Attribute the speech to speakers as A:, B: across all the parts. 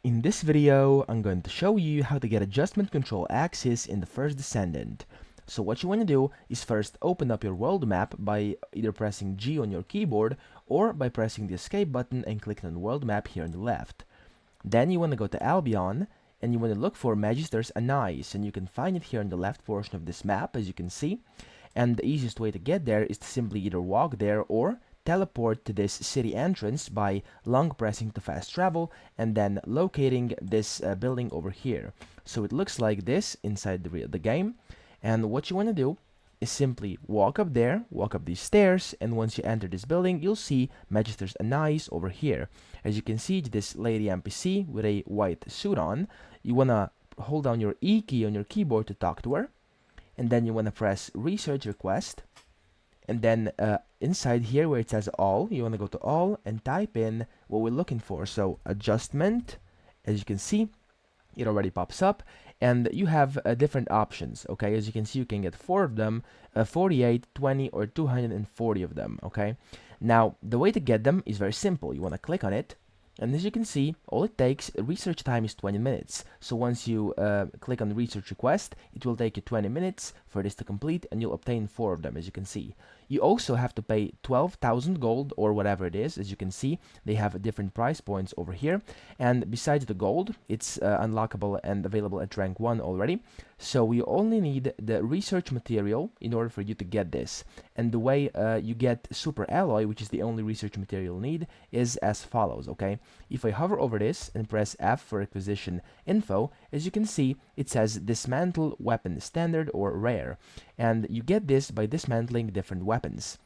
A: In this video, I'm going to show you how to get adjustment control axis in the First Descendant. So what you want to do is first open up your world map by either pressing G on your keyboard or by pressing the escape button and clicking on world map here on the left. Then you want to go to Albion and you want to look for Magister's Anais, and you can find it here on the left portion of this map, as you can see. And the easiest way to get there is to simply either walk there or teleport to this city entrance by long pressing to fast travel and then locating this building over here. So it looks like this inside the game, and what you want to do is simply walk up there, walk up these stairs, and once you enter this building, you'll see Magister's Anais over here. As you can see, this lady NPC with a white suit on. You want to hold down your E key on your keyboard to talk to her, and then you want to press research request, and then inside here where it says all, you want to go to all and type in what we're looking for. So adjustment, as you can see, it already pops up, and you have different options. Okay, as you can see, you can get 4 of them, 48, 20, or 240 of them. Okay, now the way to get them is very simple. You want to click on it, and as you can see, all it takes, research time is 20 minutes. So once you click on the research request, it will take you 20 minutes for this to complete, and you'll obtain 4 of them, as you can see. You also have to pay 12,000 gold or whatever it is. As you can see, they have different price points over here. And besides the gold, it's unlockable and available at rank 1 already. So we only need the research material in order for you to get this. And the way you get super alloy, which is the only research material you'll need, is as follows, okay? If I hover over this and press F for acquisition info, as you can see, it says dismantle weapon standard or rare. And you get this by dismantling different weapons.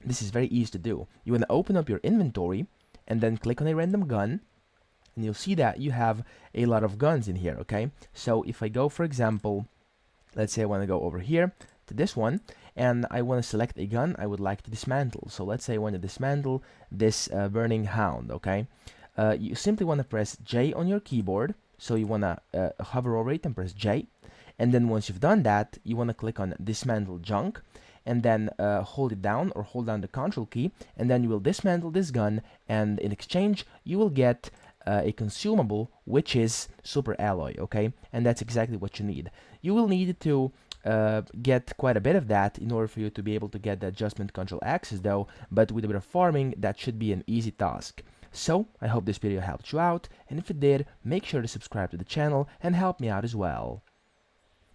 A: This is very easy to do. You want to open up your inventory and then click on a random gun, and you'll see that you have a lot of guns in here, okay? So if I go, for example, let's say I want to go over here to this one, and I want to select a gun I would like to dismantle. So let's say I want to dismantle this burning hound, okay? You simply want to press J on your keyboard. So you want to hover over it and press J. And then once you've done that, you want to click on dismantle junk, and then hold it down or hold down the control key, and then you will dismantle this gun, and in exchange you will get a consumable, which is super alloy, okay? And that's exactly what you need. You will need to get quite a bit of that in order for you to be able to get the adjustment control axis though, but with a bit of farming, that should be an easy task. So, I hope this video helped you out, and if it did, make sure to subscribe to the channel and help me out as well.